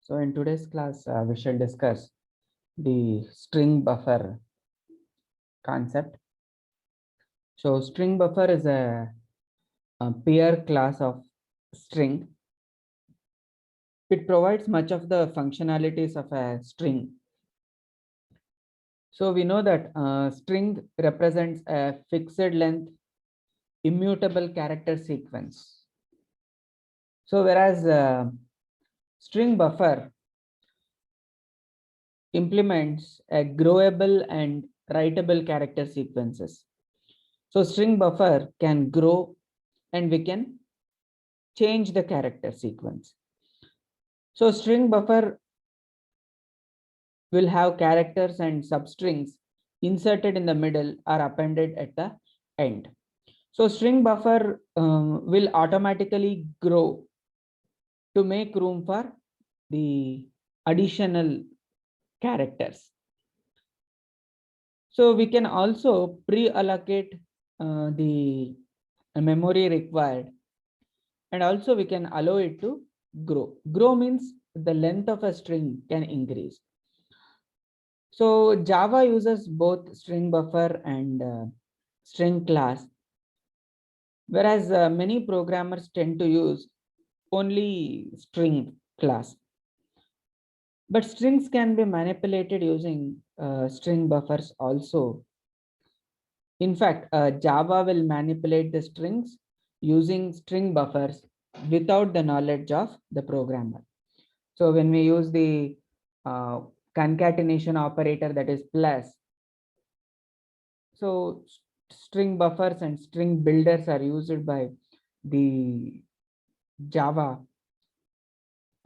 So in today's class, we shall discuss the string buffer concept. So string buffer is a peer class of string. It provides much of the functionalities of a string. So we know that string represents a fixed length, immutable character sequence. So whereas string buffer implements a growable and writable character sequences. So string buffer can grow and we can change the character sequence. So string buffer will have characters and substrings inserted in the middle or appended at the end. So string buffer will automatically grow to make room for the additional characters. So we can also pre-allocate the memory required, and also we can allow it to grow. Grow means the length of a string can increase. So Java uses both string buffer and string class, whereas many programmers tend to use only string class. But strings can be manipulated using string buffers also. In fact, Java will manipulate the strings using string buffers without the knowledge of the programmer. So when we use the concatenation operator, that is plus, so string buffers and string builders are used by the Java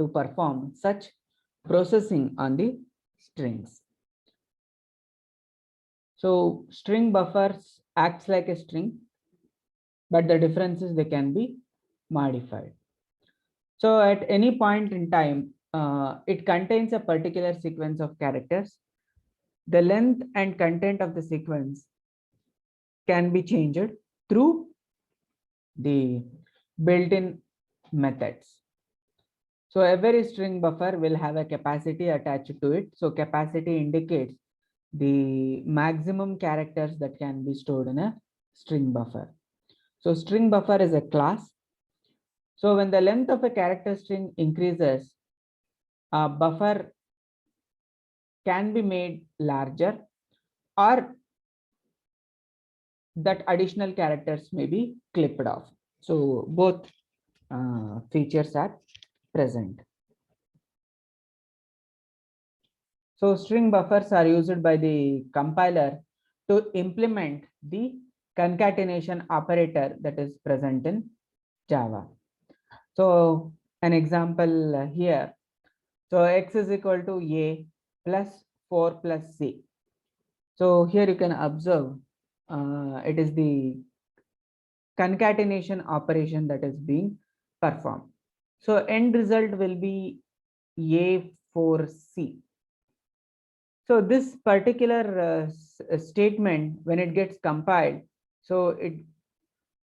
to perform such processing on the strings. So string buffers acts like a string, but the difference is they can be modified. So at any point in time, it contains a particular sequence of characters. The length and content of the sequence can be changed through the built-in methods. So every string buffer will have a capacity attached to it. So capacity indicates the maximum characters that can be stored in a string buffer. So string buffer is a class. So when the length of a character string increases, a buffer can be made larger, or that additional characters may be clipped off. So both features are present. So string buffers are used by the compiler to implement the concatenation operator that is present in Java. So an example here. So x is equal to a plus 4 plus c. So here you can observe it is the concatenation operation that is being performed. So end result will be A4C. So this particular statement, when it gets compiled, so it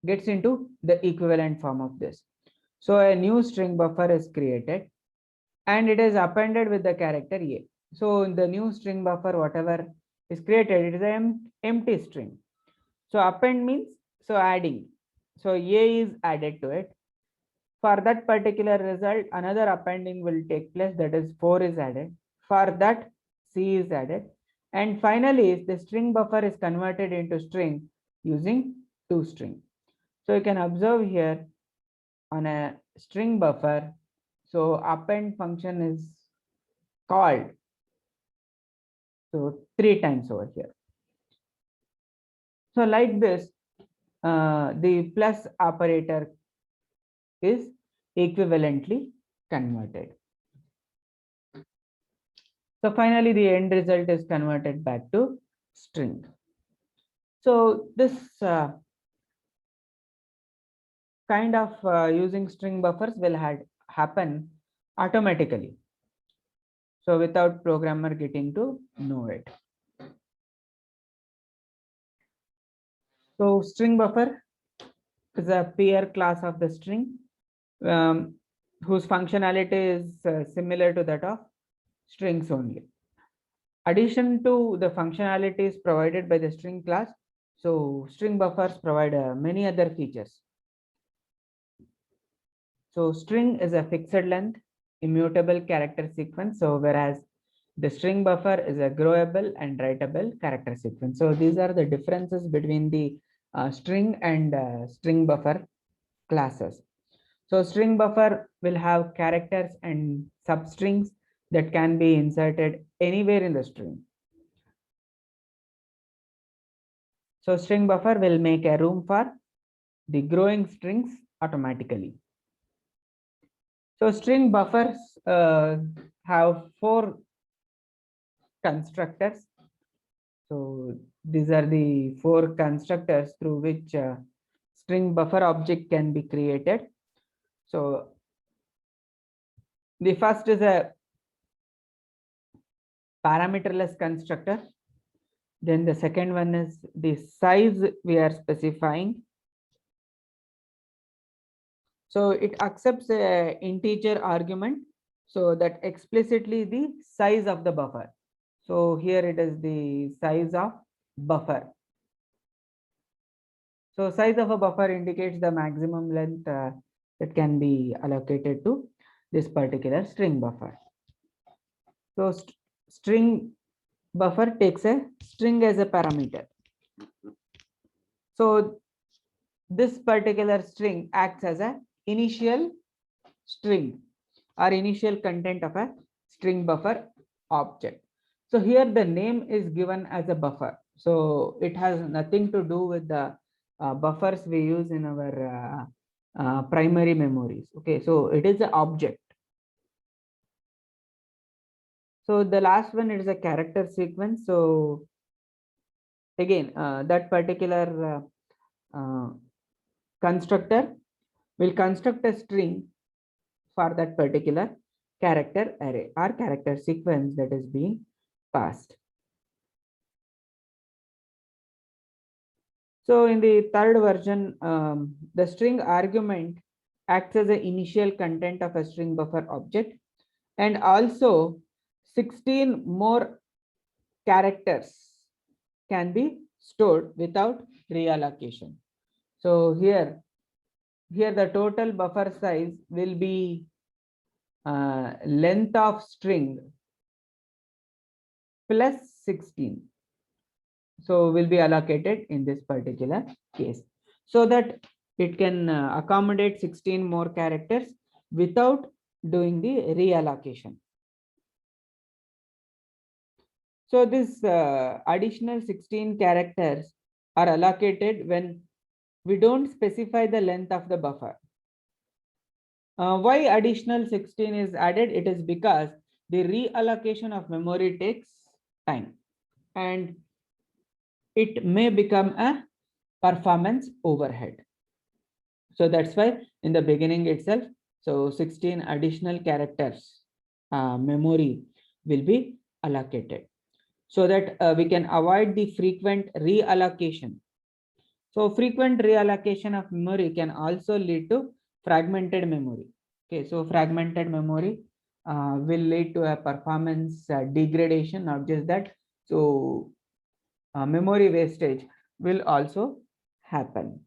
gets into the equivalent form of this. So a new string buffer is created and it is appended with the character A. So in the new string buffer, whatever is created, it is an empty string. So append means, so adding. So A is added to it. For that particular result, another appending will take place, that is 4 is added. For that, C is added. And finally, the string buffer is converted into string using toString. So you can observe here on a string buffer, so append function is called, so 3 times over here. So like this, the plus operator is equivalently converted. So finally, the end result is converted back to string. So this kind of using string buffers will happen automatically. So without programmer getting to know it. So string buffer is a peer class of the string. whose functionality is similar to that of strings only. Addition to the functionalities provided by the string class, so string buffers provide many other features. So string is a fixed length, immutable character sequence. So whereas the string buffer is a growable and writable character sequence. So these are the differences between the string and string buffer classes. So string buffer will have characters and substrings that can be inserted anywhere in the string. So string buffer will make a room for the growing strings automatically. So string buffers have 4 constructors. So these are the 4 constructors through which string buffer object can be created. So the first is a parameterless constructor. Then the second one is the size we are specifying. So it accepts a integer argument, so that explicitly the size of the buffer. So here it is the size of buffer. So size of a buffer indicates the maximum length that can be allocated to this particular string buffer. So string buffer takes a string as a parameter. So this particular string acts as a initial string or initial content of a string buffer object. So here the name is given as a buffer. So it has nothing to do with the buffers we use in our primary memories. Okay, so it is an object. So the last one is a character sequence. So again, that particular constructor will construct a string for that particular character array or character sequence that is being passed. So in the third version, the string argument acts as the initial content of a string buffer object, and also 16 more characters can be stored without reallocation. So here the total buffer size will be length of string plus 16. So will be allocated in this particular case, so that it can accommodate 16 more characters without doing the reallocation. So this additional 16 characters are allocated when we don't specify the length of the buffer. Why additional 16 is added? It is because the reallocation of memory takes time, and it may become a performance overhead. So that's why in the beginning itself, so 16 additional characters memory will be allocated, so that we can avoid the frequent reallocation. So frequent reallocation of memory can also lead to fragmented memory. Okay, so fragmented memory will lead to a performance degradation. Not just that, so memory wastage will also happen.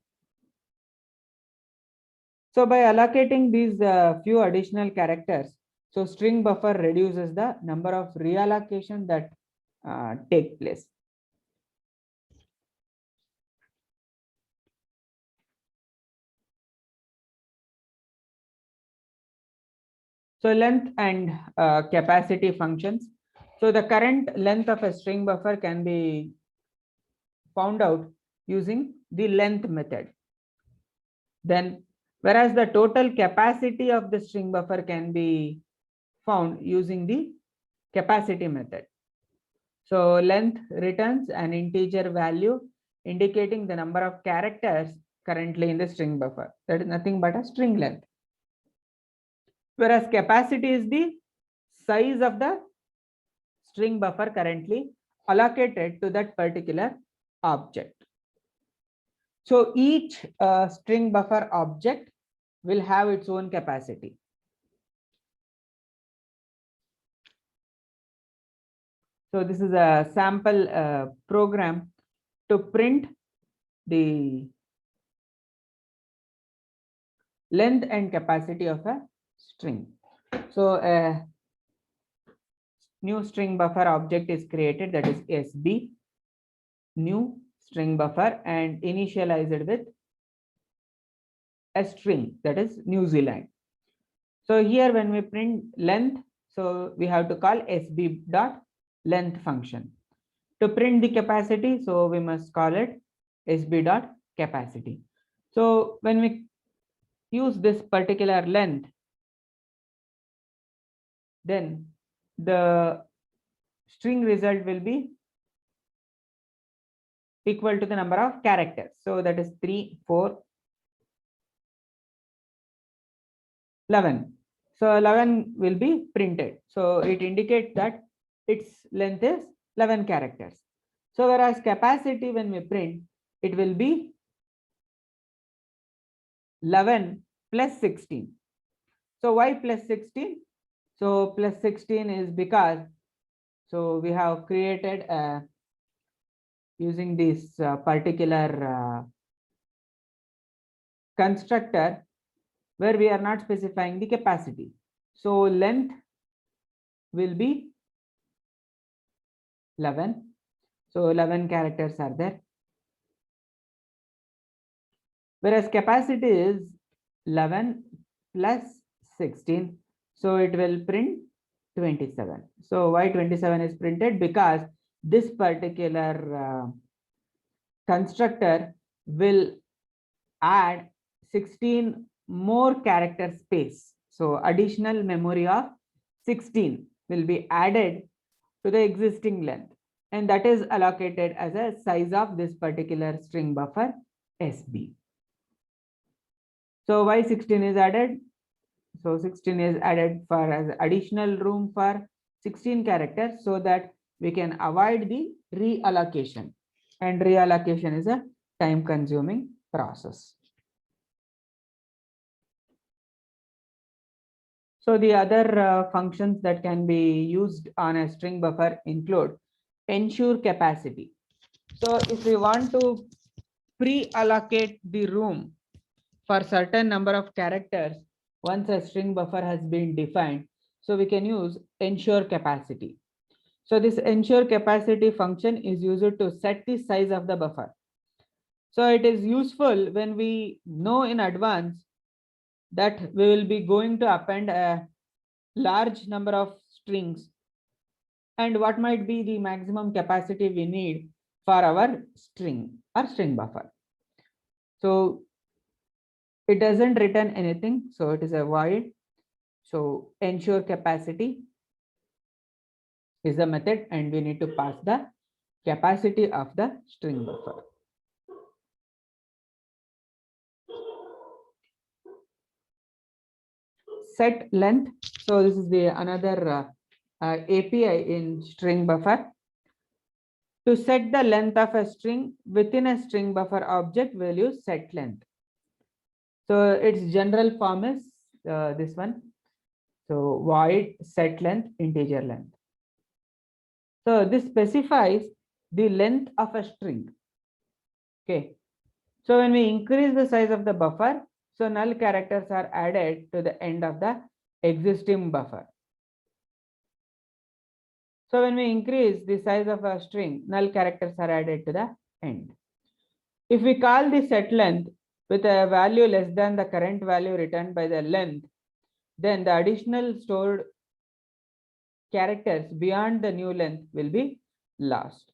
So by allocating these few additional characters, so string buffer reduces the number of reallocation that take place. So length and capacity functions. So the current length of a string buffer can be found out using the length method. Then, whereas the total capacity of the string buffer can be found using the capacity method. So length returns an integer value indicating the number of characters currently in the string buffer. That is nothing but a string length. Whereas capacity is the size of the string buffer currently allocated to that particular object. So each string buffer object will have its own capacity. So this is a sample program to print the length and capacity of a string. So a new string buffer object is created, that is SB, new string buffer, and initialized with a string, that is New Zealand. So here when we print length, so we have to call SB dot length function. To print the capacity, so we must call it SB dot capacity. So when we use this particular length, then the string result will be equal to the number of characters. So that is 3, 4, 11. So 11 will be printed. So it indicates that its length is 11 characters. So whereas capacity, when we print, it will be 11 plus 16. So why plus 16? So plus 16 is because, so we have created using this particular constructor where we are not specifying the capacity. So length will be 11. So 11 characters are there. Whereas capacity is 11 plus 16. So it will print 27. So why 27 is printed? Because this particular constructor will add 16 more character space. So additional memory of 16 will be added to the existing length, and that is allocated as a size of this particular string buffer SB. So why 16 is added? So 16 is added for as additional room for 16 characters so that we can avoid the reallocation, and reallocation is a time consuming process. So the other functions that can be used on a string buffer include ensure capacity. So if we want to pre-allocate the room for certain number of characters once a string buffer has been defined, so we can use ensure capacity. So this ensure capacity function is used to set the size of the buffer. So it is useful when we know in advance that we will be going to append a large number of strings and what might be the maximum capacity we need for our string or string buffer. So it doesn't return anything, so it is a void. So ensure capacity is the method, and we need to pass the capacity of the string buffer. Set length. So this is the another API in string buffer. To set the length of a string within a string buffer object, we'll use set length. So its general form is this one. So void set length integer length. So this specifies the length of a string. Okay. So when we increase the size of the buffer, so null characters are added to the end of the existing buffer. So when we increase the size of a string, null characters are added to the end. If we call the set length with a value less than the current value returned by the length, then the additional stored characters beyond the new length will be lost.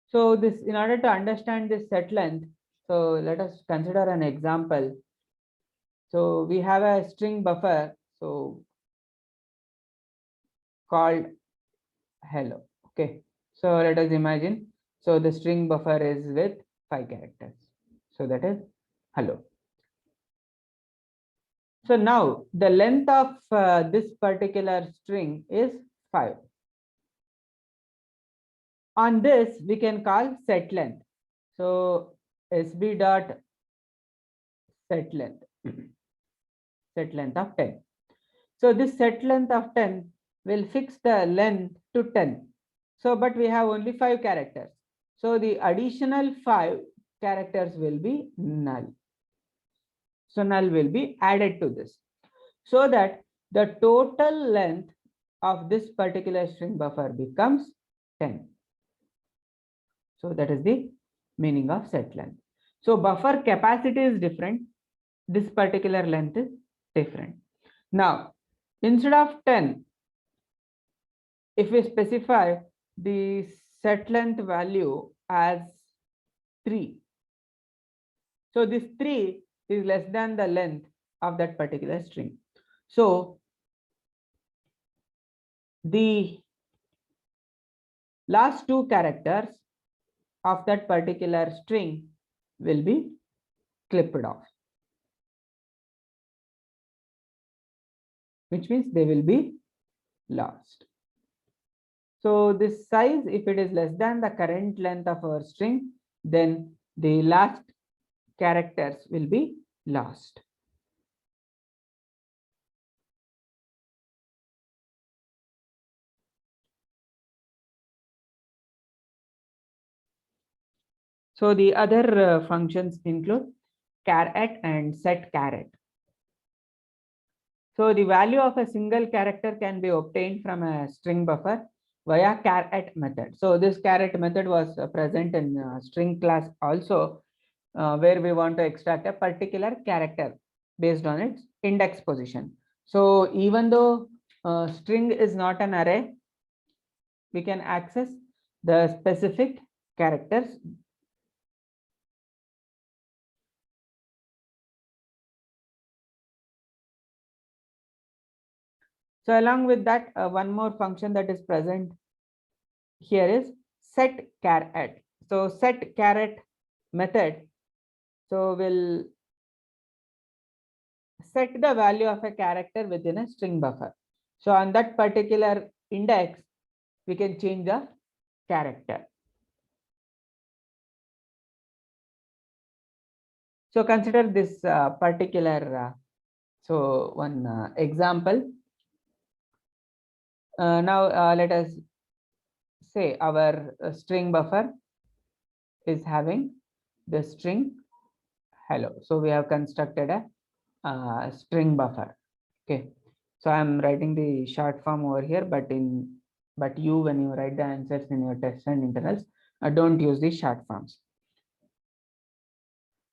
So this, in order to understand this set length, so let us consider an example. So we have a string buffer, so called hello. Okay. So let us imagine. So the string buffer is with 5 characters. So that is hello. So now the length of this particular string is 5. On this, we can call set length. So SB dot set length, set length of 10. So this set length of 10 will fix the length to 10. So, but we have only 5 characters. So the additional 5 characters will be null. So null will be added to this, so that the total length of this particular string buffer becomes 10. So that is the meaning of set length. So buffer capacity is different. This particular length is different. Now, instead of 10, if we specify the set length value as 3, so this 3 is less than the length of that particular string. So the last 2 characters of that particular string will be clipped off, which means they will be lost. So this size, if it is less than the current length of our string, then the last characters will be lost. So the other functions include caret and set caret. So the value of a single character can be obtained from a string buffer via caret method. So this caret method was present in string class also, where we want to extract a particular character based on its index position. So even though string is not an array, we can access the specific characters. So along with that, one more function that is present here is set caret. So set caret method, so will set the value of a character within a string buffer. So on that particular index, we can change the character. So consider this particular one example. Now let us say our string buffer is having the string hello. So we have constructed a string buffer. Okay, so I'm writing the short form over here, but you, when you write the answers in your tests and internals, don't use the short forms.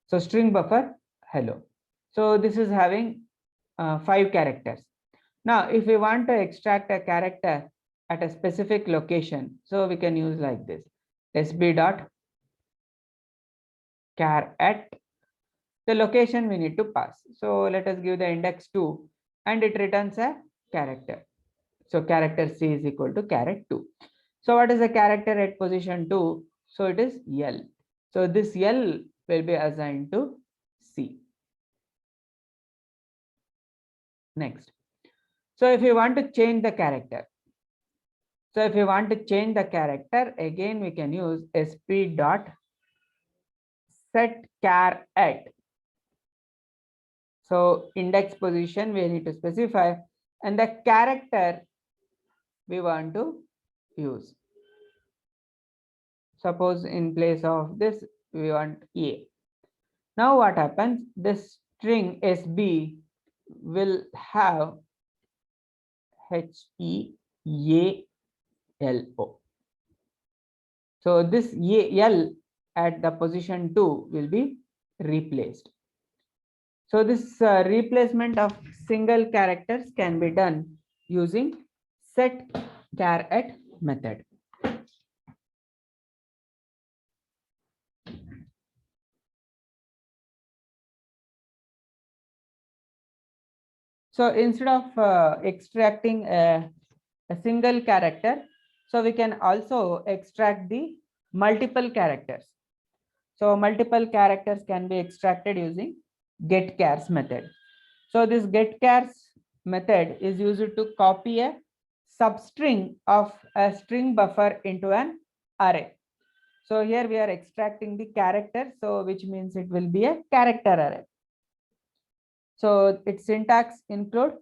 So string buffer hello. So this is having 5 characters. Now, if we want to extract a character at a specific location, so we can use like this: sb dot char at the location we need to pass. So let us give the index 2, and it returns a character. So character c is equal to caret 2. So what is the character at position 2? So it is L. So this L will be assigned to C. Next. So if you want to change the character, again we can use sp dot set char at. So index position we need to specify, and the character we want to use. Suppose in place of this we want A. Now what happens? This string SB will have HEALO. So this L at the position 2 will be replaced. So this replacement of single characters can be done using set caret method. So instead of extracting a single character, so we can also extract the multiple characters. So multiple characters can be extracted using getChars method. So this getChars method is used to copy a substring of a string buffer into an array. So here we are extracting the character, so which means it will be a character array. So its syntax include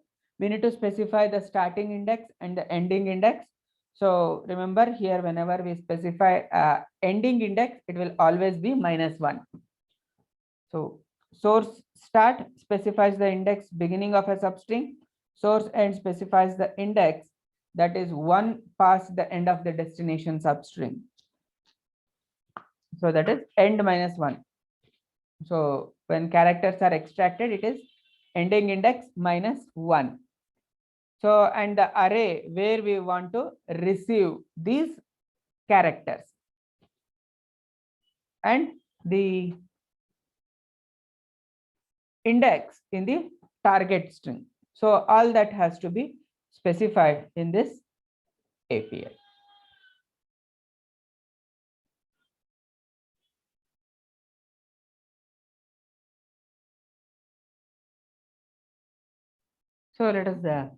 we need to specify the starting index and the ending index. So remember here, whenever we specify ending index, it will always be -1. So source start specifies the index beginning of a substring. Source end specifies the index that is one past the end of the destination substring. So that is end -1. So when characters are extracted, it is ending index -1. So, and the array where we want to receive these characters, and the index in the target string. So all that has to be specified in this API. So let us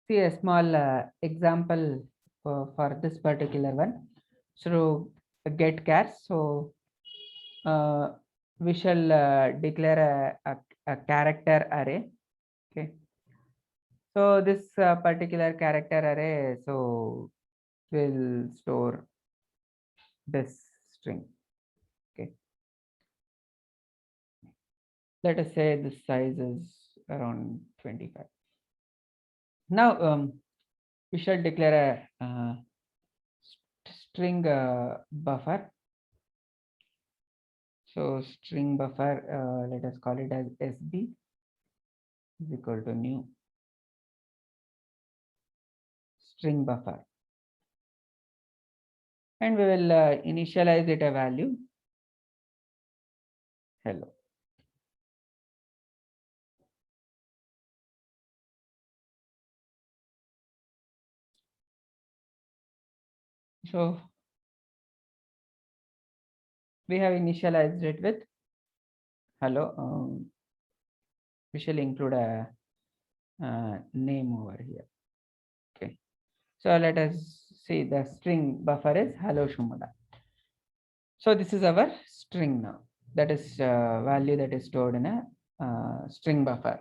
see a small example for this particular one. So get chars. So we shall declare a character array. Okay. So this particular character array, so will store this string. Okay. Let us say the size is around 25. Now we shall declare a string buffer. So string buffer, let us call it as SB is equal to new string buffer, and we will initialize it a value hello. So we have initialized it with hello. We shall include a name over here. Okay. So let us see the string buffer is hello Shumada. So this is our string now. That is value that is stored in a string buffer.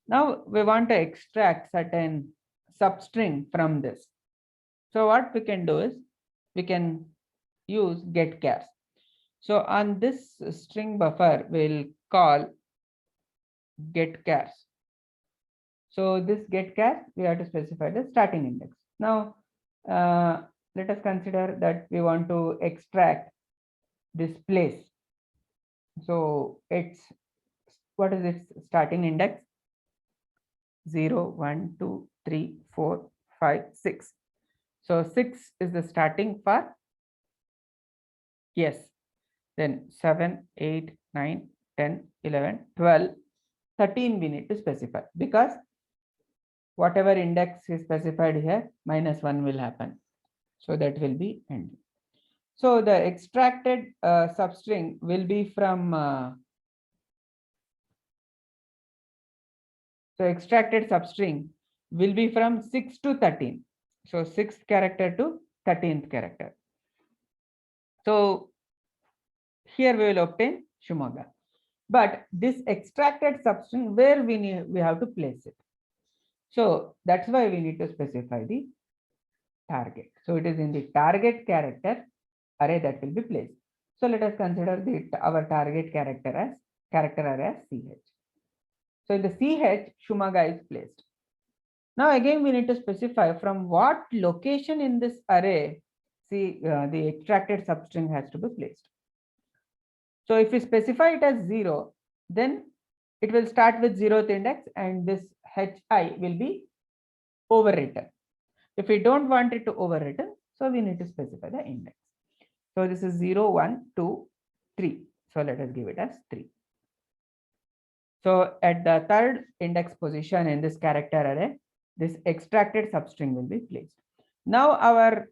Now we want to extract certain substring from this. So what we can do is we can use get chars. So on this string buffer, we'll call get chars. So this get char, we have to specify the starting index. Now let us consider that we want to extract this place. So it's, what is its starting index? 0, 1, 2, 3, 4, 5, 6. So 6 is the starting for yes. Then 7, 8, 9, 10, 11, 12, 13 we need to specify, because whatever index is specified here, -1 will happen. So that will be end. So the extracted substring will be from so extracted substring will be from 6 to 13. So 6th character to 13th character. So here we will obtain Shumaga. But this extracted substring, where we have to place it. So that's why we need to specify the target. So it is in the target character array that will be placed. So let us consider our target character array as CH. So in the CH, Shumaga is placed. Now again we need to specify from what location in this array the extracted substring has to be placed. So if we specify it as 0, then it will start with 0th index and this hi will be overwritten. If we don't want it to overwritten, so we need to specify the index. So this is 0, 1, 2, 3. So let us give it as 3. So at the third index position in this character array, this extracted substring will be placed. Now our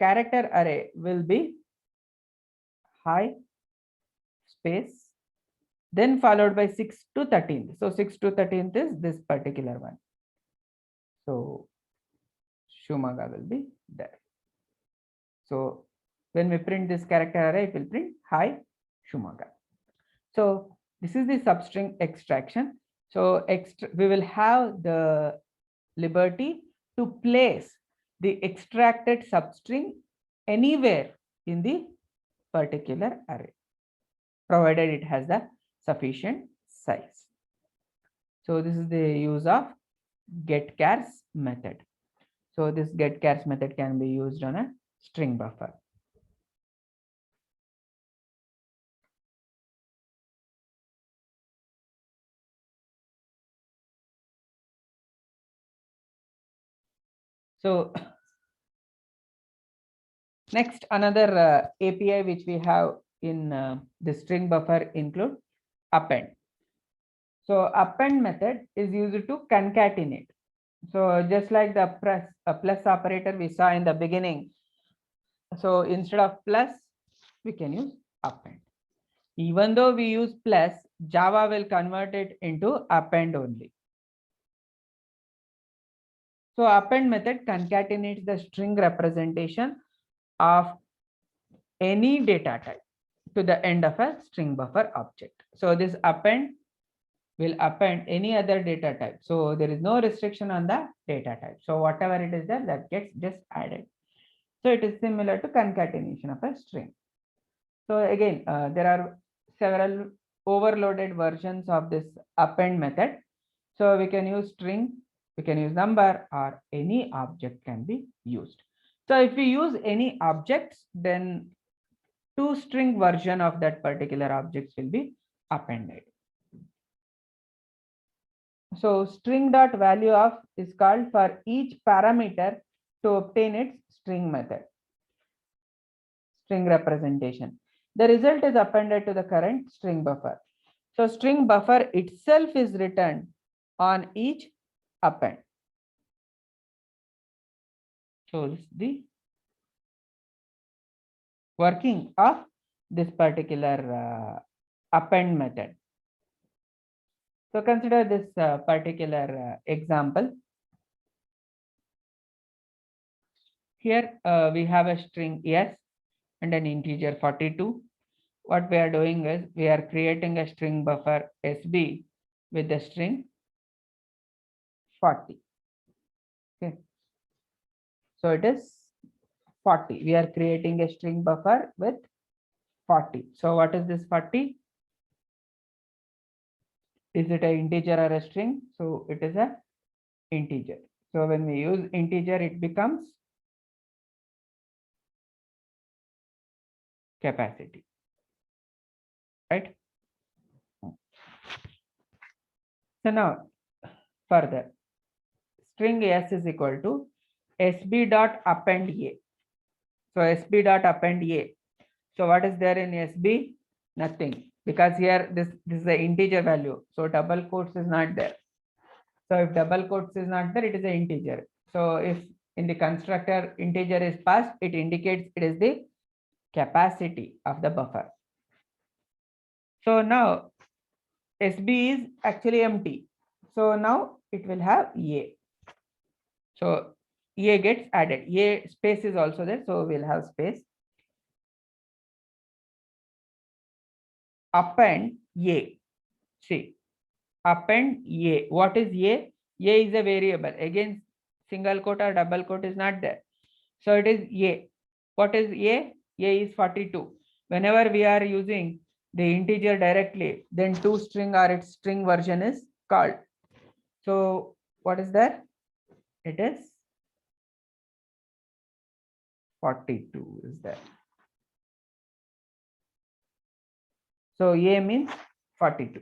character array will be hi space, then followed by 6 to 13th. So 6 to 13th is this particular one. So Shumaga will be there. So when we print this character array, it will print hi Shumaga. So this is the substring extraction. So we will have the liberty to place the extracted substring anywhere in the particular array, provided it has the sufficient size. So this is the use of getChars method. So this getChars method can be used on a string buffer. So next, another API which we have in the string buffer include append. So append method is used to concatenate. So just like the plus operator we saw in the beginning. So instead of plus, we can use append. Even though we use plus, Java will convert it into append only. So append method concatenates the string representation of any data type to the end of a string buffer object. So this append will append any other data type. So there is no restriction on the data type. So whatever it is there, that gets just added. So it is similar to concatenation of a string. So again, there are several overloaded versions of this append method. So we can use string, we can use number, or any object can be used. So if we use any objects, then toString version of that particular objects will be appended. So string dot value of is called for each parameter to obtain its string method, string representation. The result is appended to the current string buffer. So string buffer itself is returned on each append. So this is the working of this particular append method. So consider this particular example. Here we have a string s and an integer 42. What we are doing is we are creating a string buffer sb with the string 40. Okay. So it is 40. We are creating a string buffer with 40. So what is this 40? Is it an integer or a string? So it is a integer. So when we use integer, it becomes capacity, right? So now further, string s is equal to sb dot append a. So sb dot append a. So what is there in sb? Nothing, because here this is the integer value. So double quotes is not there. So if double quotes is not there, it is an integer. So if in the constructor integer is passed, it indicates it is the capacity of the buffer. So now SB is actually empty. So now it will have A. So A gets added. A space is also there. So we'll have space. Append A. See, append A. What is A? A is a variable. Again, single quote or double quote is not there. So it is A. What is A? A is 42. Whenever we are using the integer directly, then toString or its string version is called. So what is there? It is 42 is there. So A means 42.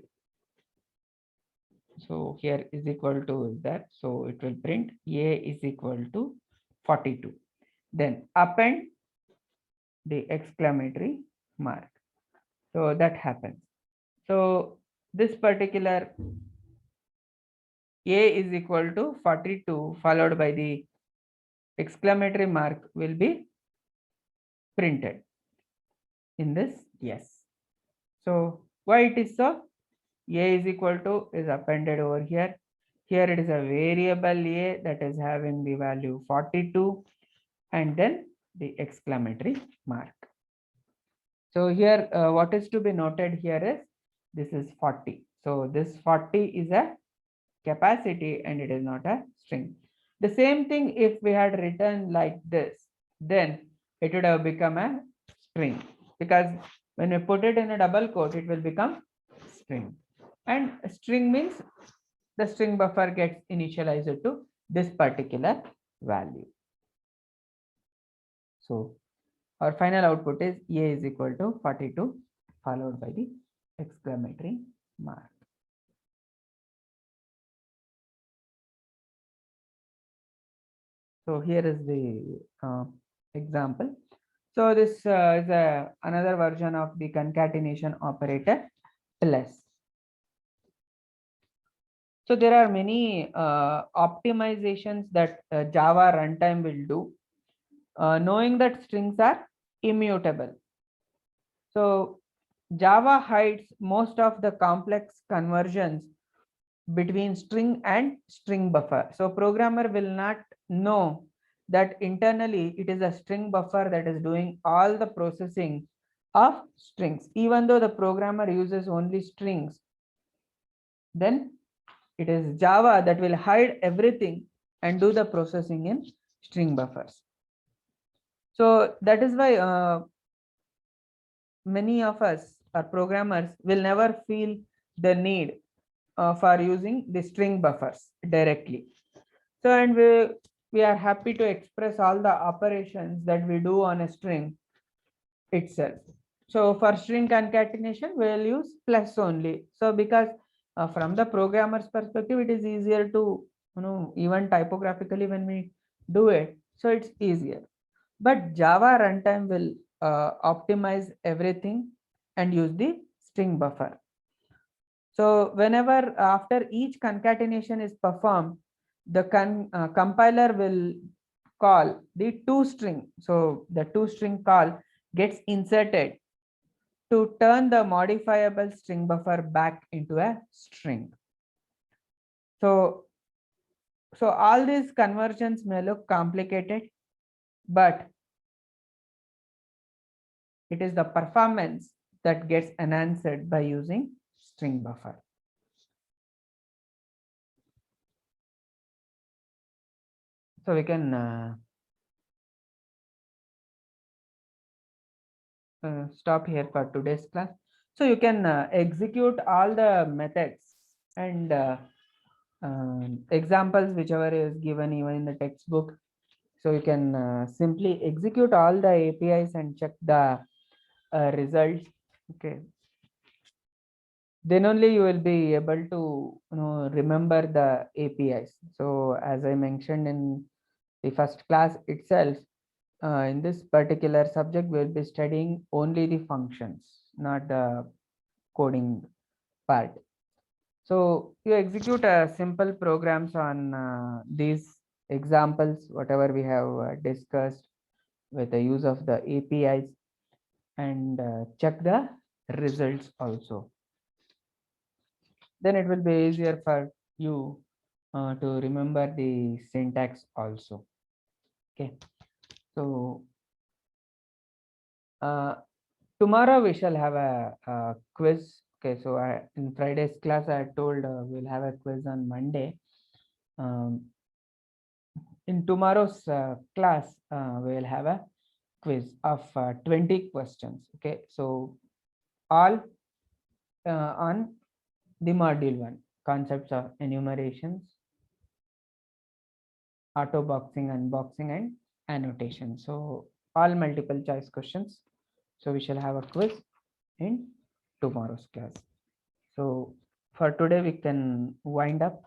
So here is equal to is that. So it will print A is equal to 42. Then append the exclamatory mark. So that happens. So this particular A is equal to 42 followed by the exclamatory mark will be printed in this yes. So why it is so? A is equal to is appended over here. Here it is a variable A that is having the value 42 and then the exclamatory mark. So here what is to be noted here is this is 40. So this 40 is a capacity and it is not a string. The same thing if we had written like this, then it would have become a string, because when we put it in a double quote, it will become string. And string means the string buffer gets initialized to this particular value. So our final output is A is equal to 42 followed by the exclamatory mark. So here is the example. So this is another version of the concatenation operator plus. So there are many optimizations that Java runtime will do, knowing that strings are immutable. So Java hides most of the complex conversions between string and string buffer. So programmer will not know that internally it is a string buffer that is doing all the processing of strings. Even though the programmer uses only strings, then it is Java that will hide everything and do the processing in string buffers. So that is why many of us or programmers will never feel the need for using the string buffers directly. So, and we are happy to express all the operations that we do on a string itself. So for string concatenation, we'll use plus only. So because from the programmer's perspective, it is easier to, even typographically when we do it, so it's easier. But Java runtime will optimize everything and use the string buffer. So whenever after each concatenation is performed, the compiler will call the toString. So the toString call gets inserted to turn the modifiable string buffer back into a string. So all these conversions may look complicated, but it is the performance that gets enhanced by using string buffer. So we can stop here for today's class. So you can execute all the methods and examples whichever is given even in the textbook. So you can simply execute all the APIs and check the results. Okay. Then only you will be able to remember the APIs. So as I mentioned in the first class itself, in this particular subject we will be studying only the functions, not the coding part. So you execute simple programs on these examples, whatever we have discussed with the use of the APIs, and check the results also. Then it will be easier for you to remember the syntax also. Okay. So tomorrow we shall have a quiz. Okay, so in Friday's class I told we'll have a quiz on Monday. In tomorrow's class we'll have a quiz of 20 questions. Okay, so all on the module 1, concepts of enumerations, auto boxing, unboxing, and annotation. So all multiple choice questions. So we shall have a quiz in tomorrow's class. So for today we can wind up.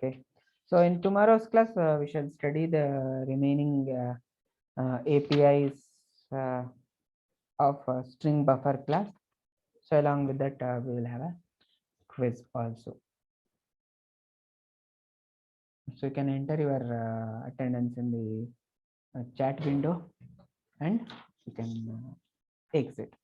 Okay, so in tomorrow's class we shall study the remaining APIs of string buffer class. So along with that we will have a quiz also. So you can enter your attendance in the chat window and you can exit.